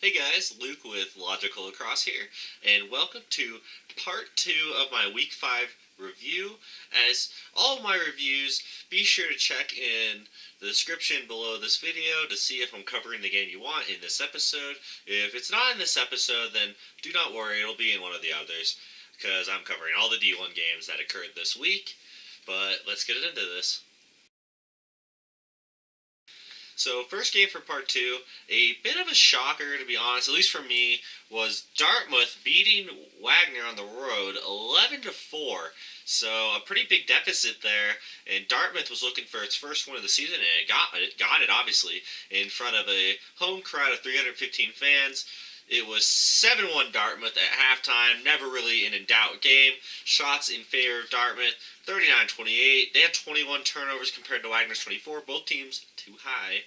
Hey guys, Luke with Logical Lacrosse here, and welcome to part 2 of my Week 5 review. As all of my reviews, be sure to check in the description below this video to see if I'm covering the game you want in this episode. If it's not in this episode, then do not worry, it'll be in one of the others, because I'm covering all the D1 games that occurred this week. But let's get into this. So, first game for part 2, a bit of a shocker to be honest, at least for me, was Dartmouth beating Wagner on the road 11-4. So, a pretty big deficit there, and Dartmouth was looking for its first win of the season, and it got it obviously, in front of a home crowd of 315 fans. It was 7-1 Dartmouth at halftime, never really an in-doubt game. Shots in favor of Dartmouth, 39-28. They had 21 turnovers compared to Wagner's 24. Both teams too high.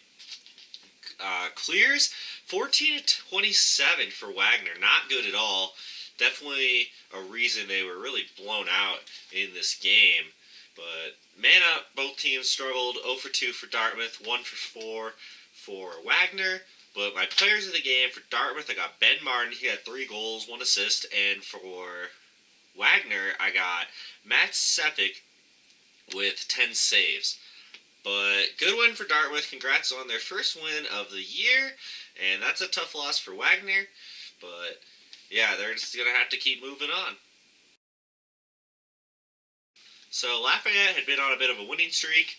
Clears, 14-27 for Wagner. Not good at all. Definitely a reason they were really blown out in this game. But man up, both teams struggled. 0-2 for Dartmouth, 1-4 for Wagner. But my players of the game, for Dartmouth, I got Ben Martin. He had 3 goals, 1 assist. And for Wagner, I got Matt Sepik with 10 saves. But good win for Dartmouth. Congrats on their first win of the year. And that's a tough loss for Wagner. But yeah, they're just going to have to keep moving on. So Lafayette had been on a bit of a winning streak,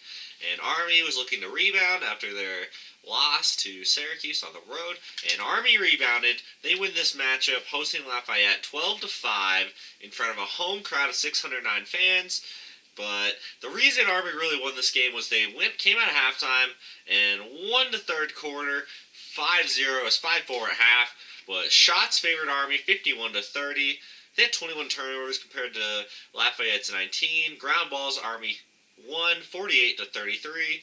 and Army was looking to rebound after their loss to Syracuse on the road, and Army rebounded. They win this matchup, hosting Lafayette 12-5 in front of a home crowd of 609 fans. But the reason Army really won this game was they came out of halftime and won the third quarter 5-0. It was 5-4 at half, but shots favored Army 51-30. They had 21 turnovers compared to Lafayette's 19. Ground balls, Army won 48-33.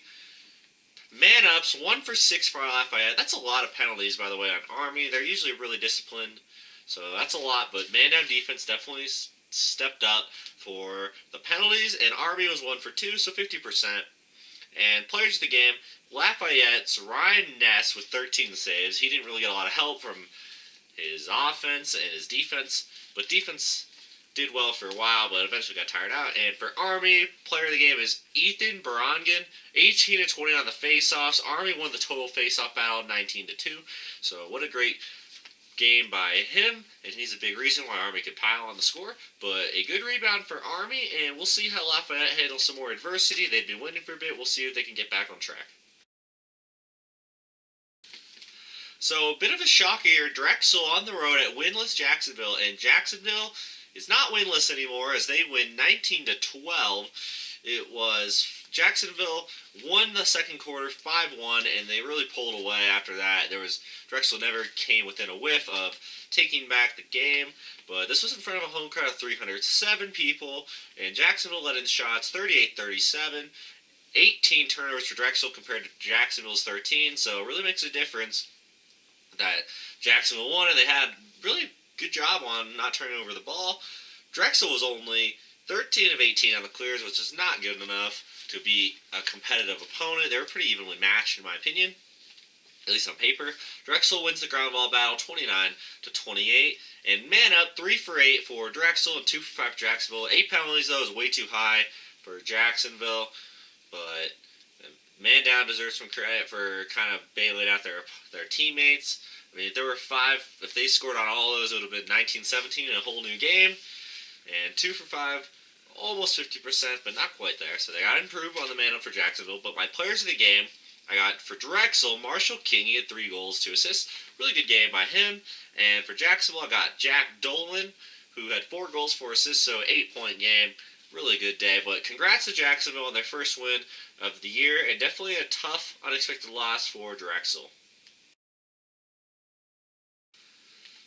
Man-ups, 1 for 6 for Lafayette. That's a lot of penalties, by the way, on Army. They're usually really disciplined, so that's a lot. But man-down defense definitely stepped up for the penalties, and Army was 1 for 2, so 50%. And players of the game, Lafayette's Ryan Ness with 13 saves. He didn't really get a lot of help from his offense and his defense, but defense did well for a while, but eventually got tired out. And for Army, player of the game is Ethan Barangan, 18-20 on the face-offs. Army won the total face-off battle 19-2. So what a great game by him, and he's a big reason why Army could pile on the score. But a good rebound for Army, and we'll see how Lafayette handles some more adversity. They've been winning for a bit. We'll see if they can get back on track. So, a bit of a shocker here. Drexel on the road at winless Jacksonville, and Jacksonville is not winless anymore as they win 19-12. It was Jacksonville won the second quarter 5-1, and they really pulled away after that. Drexel never came within a whiff of taking back the game, but this was in front of a home crowd of 307 people, and Jacksonville let in shots 38-37. 18 turnovers for Drexel compared to Jacksonville's 13, so it really makes a difference that Jacksonville won, and they had really good job on not turning over the ball. Drexel was only 13 of 18 on the clears, which is not good enough to be a competitive opponent. They were pretty evenly matched, in my opinion, at least on paper. Drexel wins the ground ball battle 29-28, and man up 3 for 8 for Drexel and 2 for 5 for Jacksonville. 8 penalties, though, is way too high for Jacksonville, but man down deserves some credit for kind of bailing out their teammates. I mean, if there were 5, if they scored on all those, it would have been 19-17 in a whole new game. And 2 for 5, almost 50%, but not quite there. So they got to improve on the man-up for Jacksonville. But my players of the game, I got for Drexel, Marshall King. He had 3 goals, 2 assists. Really good game by him. And for Jacksonville, I got Jack Dolan, who had 4 goals, 4 assists, so 8-point game. Really good day. But congrats to Jacksonville on their first win of the year, and definitely a tough, unexpected loss for Drexel.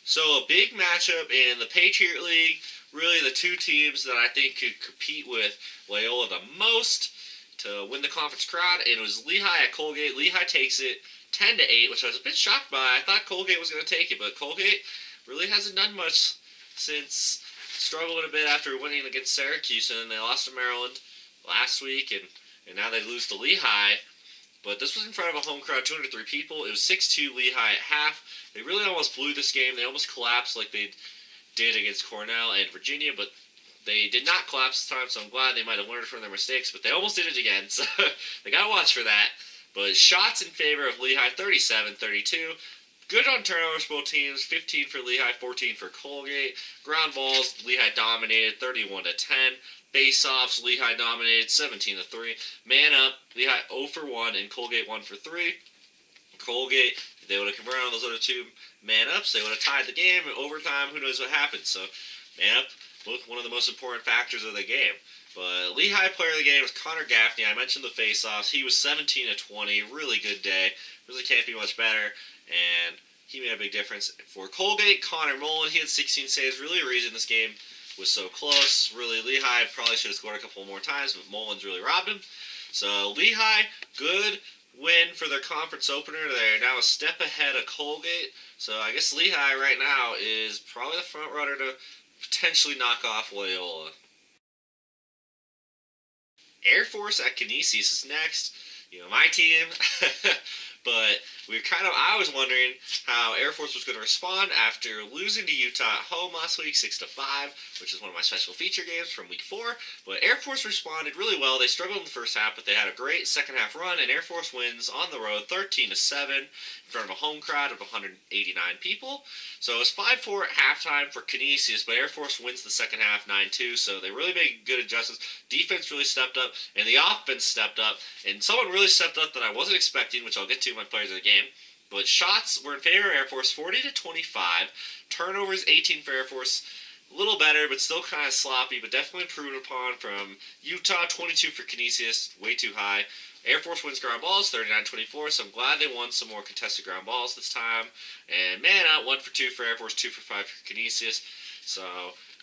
So a big matchup in the Patriot League. Really the 2 teams that I think could compete with Loyola the most to win the conference crowd, and it was Lehigh at Colgate. Lehigh takes it 10-8, which I was a bit shocked by. I thought Colgate was going to take it, but Colgate really hasn't done much since struggling a bit after winning against Syracuse, and they lost to Maryland last week, and now they lose to Lehigh. But this was in front of a home crowd, 203 people. It was 6-2 Lehigh at half. They really almost blew this game. They almost collapsed like they did against Cornell and Virginia, but they did not collapse this time, so I'm glad they might have learned from their mistakes, but they almost did it again, so they got to watch for that. But shots in favor of Lehigh, 37-32. Good on turnovers for both teams, 15 for Lehigh, 14 for Colgate. Ground balls, Lehigh dominated, 31-10. Face-offs, Lehigh dominated, 17-3. Man up, Lehigh 0 for 1, and Colgate 1 for 3. Colgate, if they would have converted on those other two man-ups, they would have tied the game. In overtime, who knows what happened. So, man up, one of the most important factors of the game. But Lehigh player of the game was Connor Gaffney. I mentioned the face-offs. He was 17 of 20. Really good day. Really can't be much better. And he made a big difference. For Colgate, Connor Mullen, he had 16 saves. Really a reason this game was so close. Really, Lehigh probably should have scored a couple more times, but Mullins really robbed him. So Lehigh, good win for their conference opener. They're now a step ahead of Colgate. So I guess Lehigh right now is probably the front runner to potentially knock off Loyola. Air Force at Canisius is next. My team. But I was wondering how Air Force was going to respond after losing to Utah at home last week, 6-5, which is one of my special feature games from week 4. But Air Force responded really well. They struggled in the first half, but they had a great second half run, and Air Force wins on the road, 13-7, in front of a home crowd of 189 people. So it was 5-4 at halftime for Canisius, but Air Force wins the second half 9-2. So they really made good adjustments. Defense really stepped up, and the offense stepped up. And someone really stepped up that I wasn't expecting, which I'll get to in my players of the game. But shots were in favor of Air Force, 40-25. Turnovers, 18 for Air Force. A little better, but still kind of sloppy, but definitely improved upon from Utah, 22 for Canisius, way too high. Air Force wins ground balls, 39-24, so I'm glad they won some more contested ground balls this time. And man out, 1 for 2 for Air Force, 2 for 5 for Canisius. So,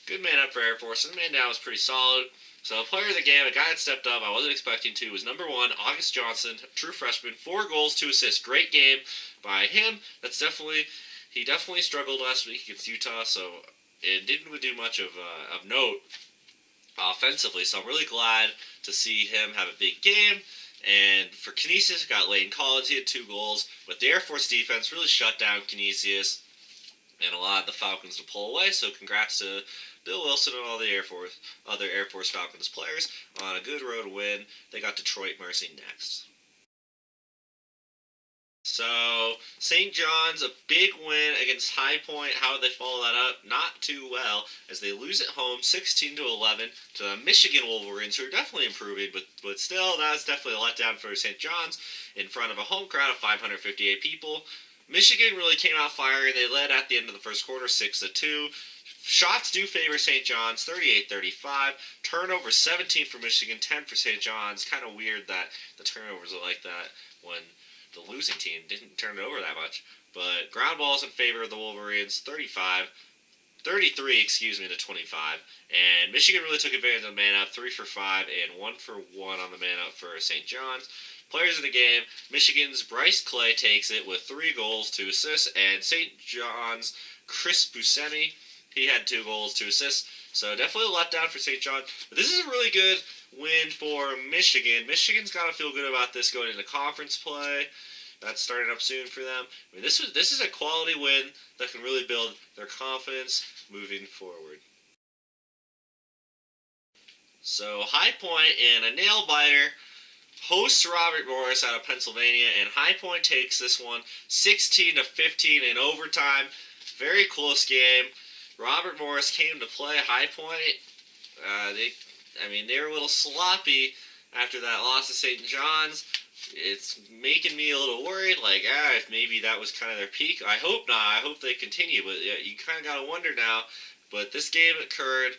good man up for Air Force, and the man down was pretty solid. So, player of the game, a guy that stepped up, I wasn't expecting to, was number 1, August Johnson, true freshman, 4 goals, 2 assists. Great game by him. He definitely struggled last week against Utah, so it didn't do much of note offensively. So, I'm really glad to see him have a big game. And for Canisius, got Layton Collins. He had 2 goals. But the Air Force defense really shut down Canisius and allowed the Falcons to pull away. So congrats to Bill Wilson and all the other Air Force Falcons players on a good road win. They got Detroit Mercy next. So, St. John's, a big win against High Point. How did they follow that up? Not too well, as they lose at home 16-11 to the Michigan Wolverines, who are definitely improving, but still, that's definitely a letdown for St. John's in front of a home crowd of 558 people. Michigan really came out firing. They led at the end of the first quarter, 6-2. Shots do favor St. John's, 38-35. Turnovers, 17 for Michigan, 10 for St. John's. Kind of weird that the turnovers are like that when the losing team didn't turn it over that much. But ground balls in favor of the Wolverines, 33 to 25. And Michigan really took advantage of the man up, 3 for 5 and 1 for 1 on the man up for St. John's. Players of the game, Michigan's Bryce Clay takes it with 3 goals, 2 assists, and St. John's Chris Buscemi, he had 2 goals, 2 assists. So definitely a letdown for St. John. But this is a really good win for Michigan. Michigan's got to feel good about this going into conference play. That's starting up soon for them. I mean, this is a quality win that can really build their confidence moving forward. So High Point in a nail biter hosts Robert Morris out of Pennsylvania, and High Point takes this one 16-15 in overtime. Very close game. Robert Morris came to play. High Point, they were a little sloppy after that loss to St. John's. It's making me a little worried, if maybe that was kind of their peak. I hope not. I hope they continue, but you kind of got to wonder now. But this game occurred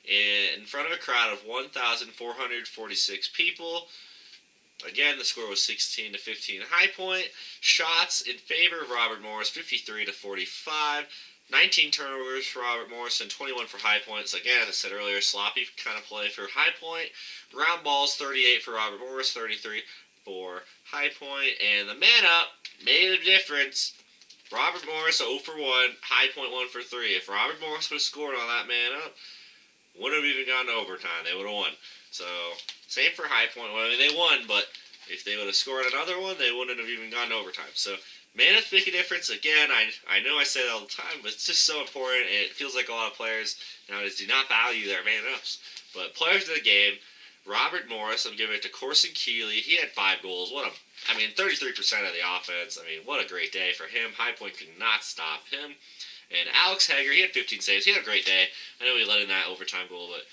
in front of a crowd of 1,446 people. Again, the score was 16-15 High Point. Shots in favor of Robert Morris, 53 to 45. 19 turnovers for Robert Morris and 21 for High Point. So again, as I said earlier, sloppy kind of play for High Point. Ground balls, 38 for Robert Morris, 33 for High Point. And the man up made a difference. Robert Morris 0 for 1, High Point 1 for 3. If Robert Morris would have scored on that man up, wouldn't have even gone to overtime. They would have won. So, same for High Point. Well, I mean, they won, but If they would have scored another one, they wouldn't have even gone to overtime. So minutes make a difference. Again, I know I say that all the time, but it's just so important, and it feels like a lot of players nowadays do not value their man-ups. But players of the game, Robert Morris, I'm giving it to Corson Keeley. He had 5 goals. 33% of the offense. What a great day for him. High Point could not stop him. And Alex Hager, he had 15 saves. He had a great day. I know he let in that overtime goal, but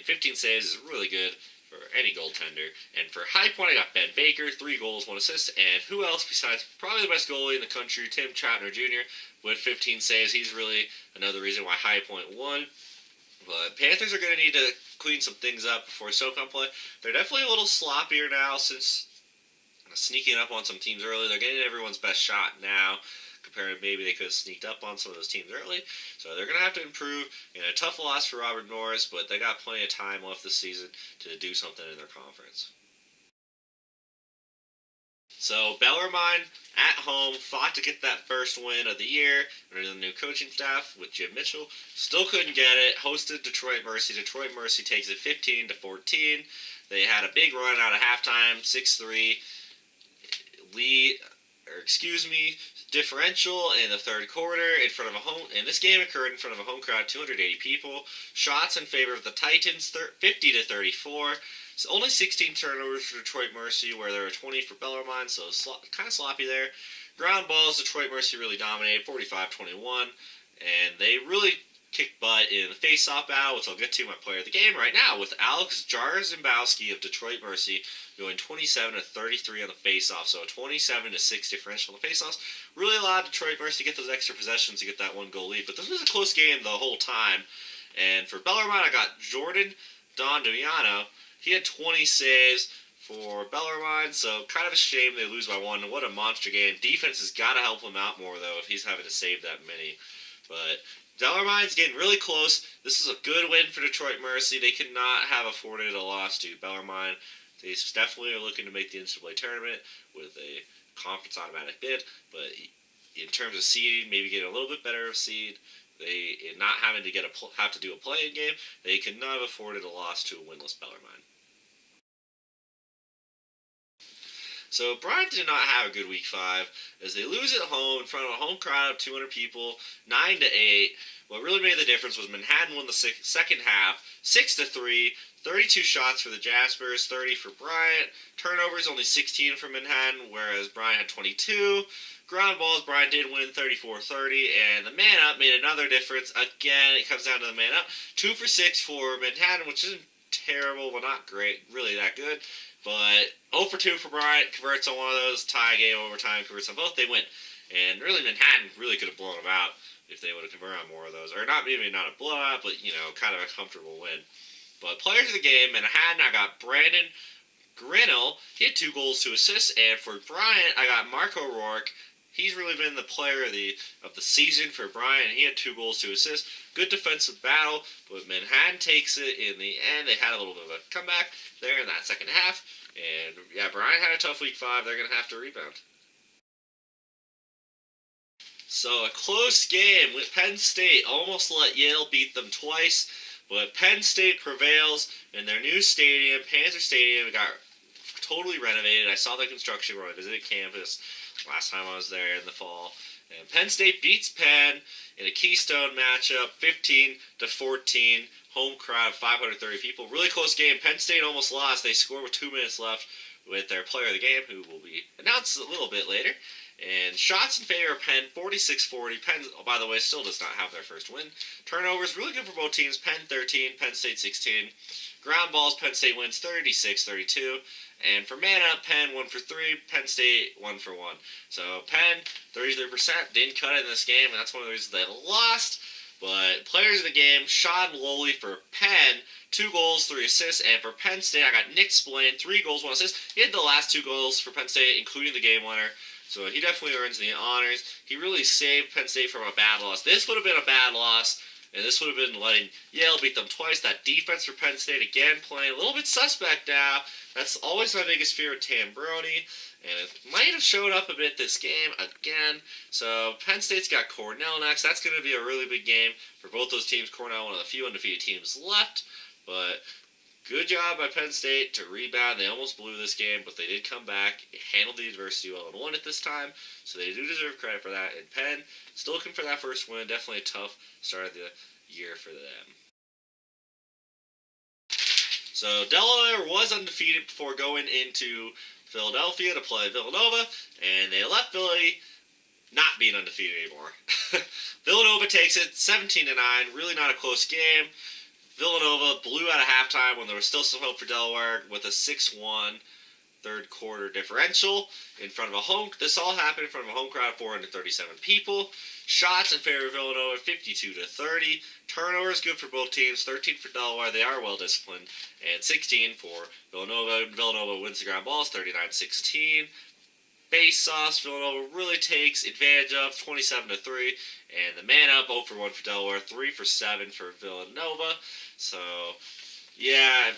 15 saves is really good for any goaltender. And for High Point, I got Ben Baker, 3 goals, 1 assist. And who else besides probably the best goalie in the country, Tim Troutner Jr., with 15 saves. He's really another reason why High Point won. But Panthers are going to need to clean some things up before SoCon play. They're definitely a little sloppier now since sneaking up on some teams early. They're getting everyone's best shot now, compared to maybe they could have sneaked up on some of those teams early. So they're going to have to improve. A tough loss for Robert Morris, but they got plenty of time left this season to do something in their conference. So Bellarmine at home fought to get that first win of the year under the new coaching staff with Jim Mitchell. Still couldn't get it. Hosted Detroit Mercy. Detroit Mercy takes it 15-14. They had a big run out of halftime, 6-3 lead, differential in the third quarter in front of a home. And this game occurred in front of a home crowd, 280 people. Shots in favor of the Titans, 50-34. So only 16 turnovers for Detroit Mercy, where there were 20 for Bellarmine, so kind of sloppy there. Ground balls, Detroit Mercy really dominated, 45-21, and they really kicked butt in the face-off battle, which I'll get to my player of the game right now, with Alex Jarzembowski of Detroit Mercy going 27-33 on the face-off, so a 27-6 differential on the face-offs. Really allowed Detroit Mercy to get those extra possessions to get that 1-goal lead, but this was a close game the whole time. And for Bellarmine, I got Jordan Don Damiano. He had 20 saves for Bellarmine, so kind of a shame they lose by 1. What a monster game. Defense has got to help him out more, though, if he's having to save that many. But Bellarmine's getting really close. This is a good win for Detroit Mercy. They could not have afforded a loss to Bellarmine. They definitely are looking to make the NCAA tournament with a conference automatic bid, but in terms of seeding, maybe get a little bit better of seed. They not having to have to do a play-in game. They could not have afforded a loss to a winless Bellarmine. So Bryant did not have a good week 5 as they lose at home in front of a home crowd of 200 people, 9-8. What really made the difference was Manhattan won the second half, 6-3, 32 shots for the Jaspers, 30 for Bryant. Turnovers only 16 for Manhattan, whereas Bryant had 22. Ground balls, Bryant did win 34-30, and the man-up made another difference. Again, it comes down to the man-up. 2 for 6 for Manhattan, which isn't terrible, but not great, really that good. But 0 for 2 for Bryant, converts on one of those, tie game, overtime, converts on both, they win. And really, Manhattan really could have blown them out if they would have converted on more of those. Or maybe not a blowout, but, kind of a comfortable win. But players of the game, Manhattan, I got Brandon Grinnell. He had 2 goals, 2 assists. And for Bryant, I got Marco Rourke. He's really been the player of the season for Bryant. He had 2 goals, 2 assists. Good defensive battle, but Manhattan takes it in the end. They had a little bit of a comeback there in that second half. And, yeah, Bryant had a tough week 5. They're going to have to rebound. So, a close game with Penn State. Almost let Yale beat them twice. But Penn State prevails in their new stadium, Panzer Stadium. It got totally renovated. I saw the construction when I visited campus last time I was there in the fall. And Penn State beats Penn in a Keystone matchup, 15-14. Home crowd, 530 people. Really close game. Penn State almost lost. They scored with 2 minutes left with their player of the game, who will be announced a little bit later. And shots in favor of Penn, 46-40. Penn, by the way, still does not have their first win. Turnovers, really good for both teams. Penn 13, Penn State 16. Ground balls, Penn State wins 36-32. And for man-up, Penn 1 for 3, Penn State 1 for 1. So Penn, 33%, didn't cut it in this game, and that's one of the reasons they lost. But players of the game, Sean Lowley for Penn, 2 goals, 3 assists. And for Penn State, I got Nick Spillane, 3 goals, 1 assist. He had the last 2 goals for Penn State, including the game winner. So he definitely earns the honors. He really saved Penn State from a bad loss. This would have been a bad loss, and this would have been letting Yale beat them twice. That defense for Penn State, again, playing a little bit suspect now. That's always my biggest fear with Tambroni, and it might have showed up a bit this game again. So Penn State's got Cornell next. That's going to be a really big game for both those teams. Cornell, one of the few undefeated teams left, but Good job by Penn State to rebound. They almost blew this game, but they did come back, handled the adversity well, and won it this time. So they do deserve credit for that. And Penn, still looking for that first win. Definitely a tough start of the year for them. So Delaware was undefeated before going into Philadelphia to play Villanova, and they left Philly not being undefeated anymore. Villanova takes it 17-9, really not a close game. Villanova blew out of halftime when there was still some hope for Delaware with a 6-1 third quarter differential in front of this all happened in front of a home crowd of 437 people. Shots in favor of Villanova, 52-30. Turnovers good for both teams, 13 for Delaware. They are well disciplined, and 16 for Villanova. Villanova wins the ground balls, 39-16. Face-offs, Villanova really takes advantage of, 27-3. And the man up, 0 for 1 for Delaware, 3 for 7 for Villanova. So, yeah,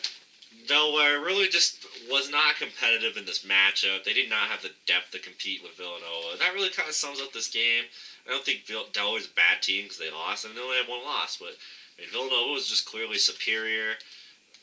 Delaware really just was not competitive in this matchup. They did not have the depth to compete with Villanova. That really kind of sums up this game. I don't think Delaware's a bad team because they lost, and they only had one loss. But Villanova was just clearly superior.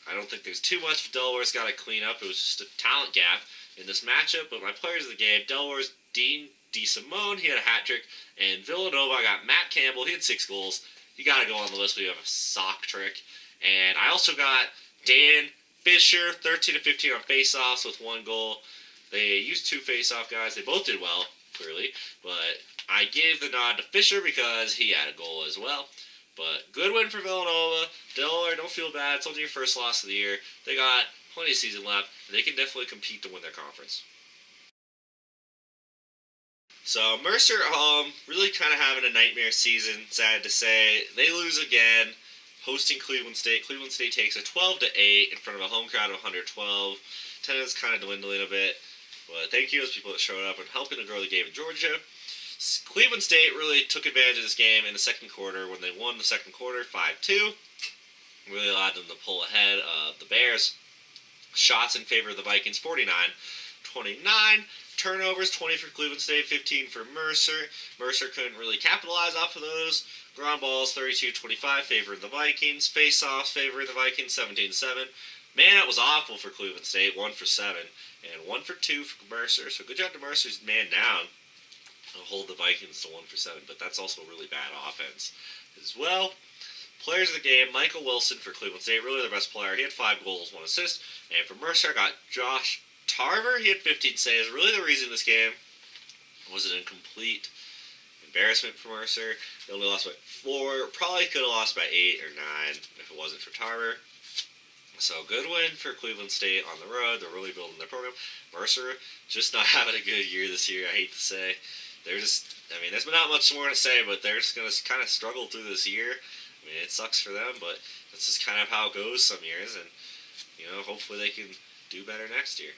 I don't think there's too much Delaware's got to clean up. It was just a talent gap in this matchup. But my players of the game, Delaware's Dean DeSimone, he had a hat trick. And Villanova, I got Matt Campbell, he had 6 goals. You got to go on the list. We have a sock trick. And I also got Dan Fisher, 13-15 on faceoffs with 1 goal. They used 2 faceoff guys. They both did well, clearly. But I gave the nod to Fisher because he had a goal as well. But good win for Villanova. Delaware, don't feel bad. It's only your first loss of the year. They got plenty of season left. They can definitely compete to win their conference. So Mercer at home, really kind of having a nightmare season, sad to say. They lose again, hosting Cleveland State. Cleveland State takes a 12-8 in front of a home crowd of 112. Attendance kind of dwindling a bit, but thank you to those people that showed up and helping to grow the game in Georgia. Cleveland State really took advantage of this game in the second quarter when they won the second quarter 5-2. Really allowed them to pull ahead of the Bears. Shots in favor of the Vikings, 49-29. Turnovers, 20 for Cleveland State, 15 for Mercer. Mercer couldn't really capitalize off of those. Ground balls, 32-25, favoring the Vikings. Face-offs, favoring the Vikings, 17-7. Man, it was awful for Cleveland State, 1 for 7. And 1 for 2 for Mercer. So good job to Mercer's man down. I'll hold the Vikings to 1 for 7, but that's also a really bad offense as well. Players of the game, Michael Wilson for Cleveland State, really the best player. He had 5 goals, 1 assist. And for Mercer, I got Josh Tarver. He had 15 saves. Really the reason this game was an incomplete embarrassment for Mercer. They only lost by 4. Probably could have lost by 8 or 9 if it wasn't for Tarver. So good win for Cleveland State on the road. They're really building their program. Mercer just not having a good year this year, I hate to say. They're just, there's not much more to say, but they're just going to kind of struggle through this year. It sucks for them, but that's just kind of how it goes some years, and, hopefully they can do better next year.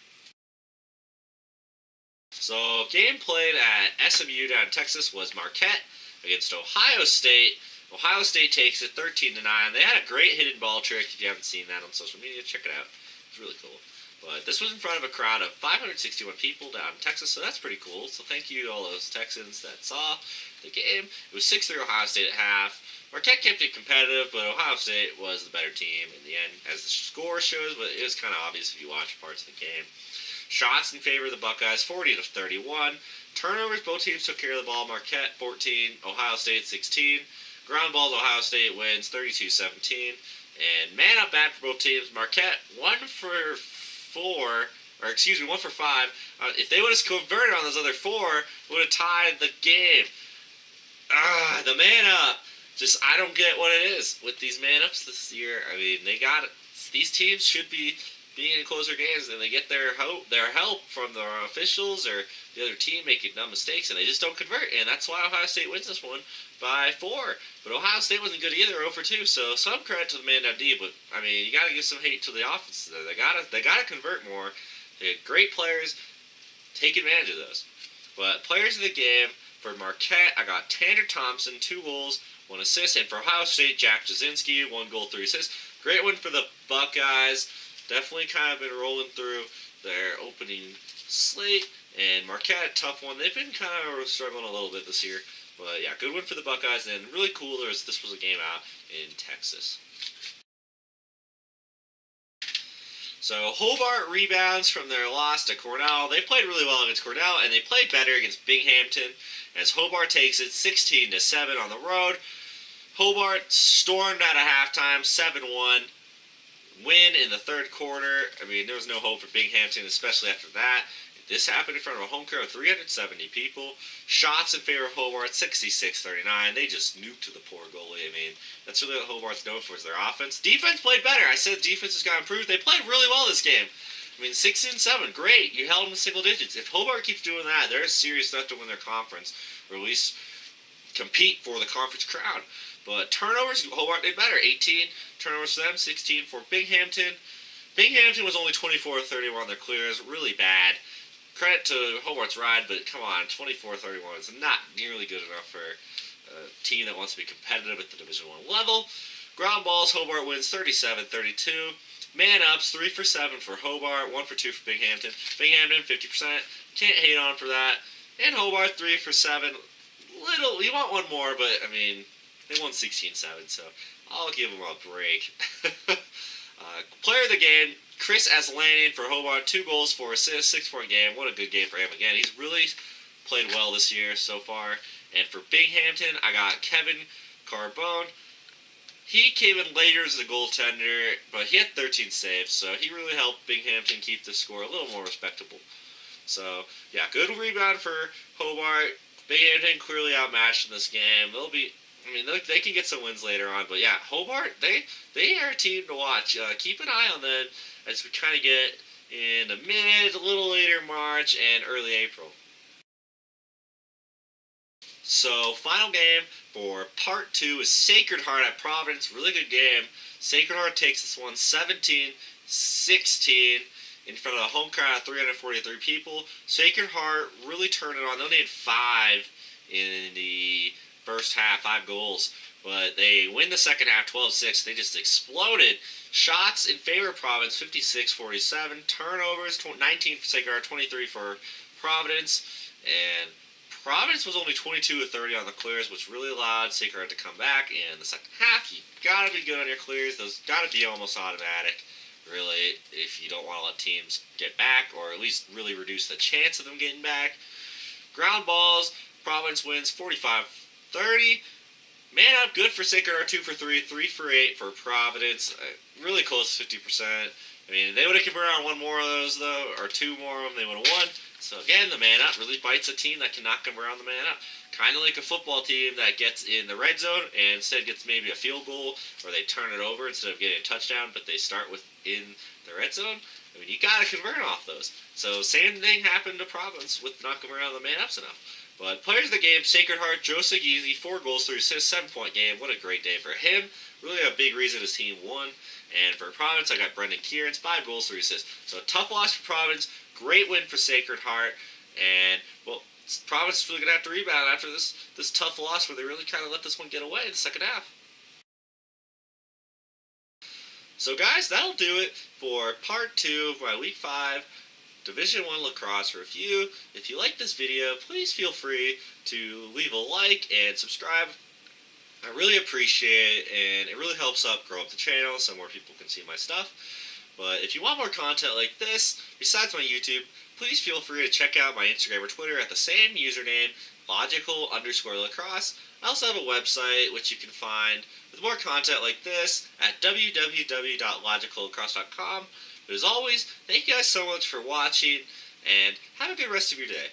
So, game played at SMU down in Texas was Marquette against Ohio State. Ohio State takes it 13-9. They had a great hidden ball trick. If you haven't seen that on social media, check it out. It's really cool. But this was in front of a crowd of 561 people down in Texas, so that's pretty cool. So thank you to all those Texans that saw the game. It was 6-3 Ohio State at half. Marquette kept it competitive, but Ohio State was the better team in the end, as the score shows, but it was kind of obvious if you watch parts of the game. Shots in favor of the Buckeyes, 40-31. Turnovers, both teams took care of the ball. Marquette, 14. Ohio State, 16. Ground balls, Ohio State wins, 32-17. And man up bad for both teams. Marquette, 1 for 5. If they would have converted on those other 4, would have tied the game. The man up. I don't get what it is with these man ups this year. They got it. These teams should be being in closer games, and they get their help from the officials or the other team making dumb mistakes, and they just don't convert. And that's why Ohio State wins this one by 4. But Ohio State wasn't good either, 0 for 2. So some credit to the man down D. But you got to give some hate to the offense. They got to convert more. They had great players. Take advantage of those. But players of the game for Marquette, I got Tanner Thompson, 2 goals, 1 assist, and for Ohio State, Jack Jasinski, 1 goal, 3 assists. Great win for the Buckeyes. Definitely kind of been rolling through their opening slate. And Marquette, tough one. They've been kind of struggling a little bit this year. But yeah, good win for the Buckeyes. And really cool this was a game out in Texas. So Hobart rebounds from their loss to Cornell. They played really well against Cornell, and they played better against Binghamton as Hobart takes it 16-7 on the road. Hobart stormed out of halftime, 7-1. Win in the third quarter. I mean, there was no hope for Binghamton, especially after that. This happened in front of a home crowd of 370 people. Shots in favor of Hobart, 66-39. They just nuked to the poor goalie. I mean, that's really what Hobart's known for is their offense. Defense played better. I said defense has got improved. They played really well this game. I mean, 16-7, great. You held them to single digits. If Hobart keeps doing that, they're serious enough to win their conference, or at least compete for the conference crown. But turnovers, Hobart did better. 18 turnovers for them, 16 for Binghamton. Binghamton was only 24-31 on their clears. Really bad. Credit to Hobart's ride, but come on, 24-31 is not nearly good enough for a team that wants to be competitive at the Division I level. Ground balls, Hobart wins 37-32. Man ups, 3 for 7 for Hobart, 1 for 2 for Binghamton. Binghamton, 50%. Can't hate on for that. And Hobart, 3 for 7. Little, you want one more, but, I mean, they won 16-7, so I'll give them a break. Player of the game, Chris Aslanian for Hobart, 2 goals, 4 assists, 6-point game. What a good game for him again. He's really played well this year so far. And for Binghamton, I got Kevin Carbone. He came in later as a goaltender, but he had 13 saves, so he really helped Binghamton keep the score a little more respectable. So, yeah, good rebound for Hobart. Binghamton clearly outmatched in this game. They can get some wins later on, but yeah, Hobart, they are a team to watch. Keep an eye on them as we kind of get in the a little later March and early April. So, final game for Part 2 is Sacred Heart at Providence. Really good game. Sacred Heart takes this one 17-16 in front of a home crowd of 343 people. Sacred Heart really turned it on. They only had 5 in the first half, 5 goals. But they win the second half 12-6. They just exploded. Shots in favor of Providence, 56-47. Turnovers, 19 for Sacred Heart, 23 for Providence. And Providence was only 22-30 on the clears, which really allowed Sacred Heart to come back. In the second half, you gotta be good on your clears. Those gotta be almost automatic, really, if you don't want to let teams get back, or at least really reduce the chance of them getting back. Ground balls, Providence wins 45-30. Man up, good for Sacred Heart, 2 for 3, 3 for 8 for Providence. Really close to 50%. I mean, they would have converted on 1 more of those, though, or 2 more of them, they would have won. So again, the man up really bites a team that cannot convert on the man up. Kind of like a football team that gets in the red zone and instead gets maybe a field goal, or they turn it over instead of getting a touchdown, but they start within the red zone. I mean, you got to convert off those. So same thing happened to Providence with not converting on the man ups enough. But players of the game, Sacred Heart, Joe Seguizi, 4 goals, 3 assists, 7-point game. What a great day for him. Really a big reason his team won. And for Providence, I got Brendan Kieran's, 5 goals, 3 assists. So a tough loss for Providence, great win for Sacred Heart. And, well, Providence is really going to have to rebound after this tough loss where they really kind of let this one get away in the second half. So, guys, that'll do it for Part 2 of my Week 5 Division I Lacrosse review. If you like this video, please feel free to leave a like and subscribe. I really appreciate it, and it really helps grow up the channel so more people can see my stuff. But if you want more content like this, besides my YouTube, please feel free to check out my Instagram or Twitter at the same username, logical_lacrosse. I also have a website which you can find with more content like this at www.logicallacrosse.com. But as always, thank you guys so much for watching, and have a good rest of your day.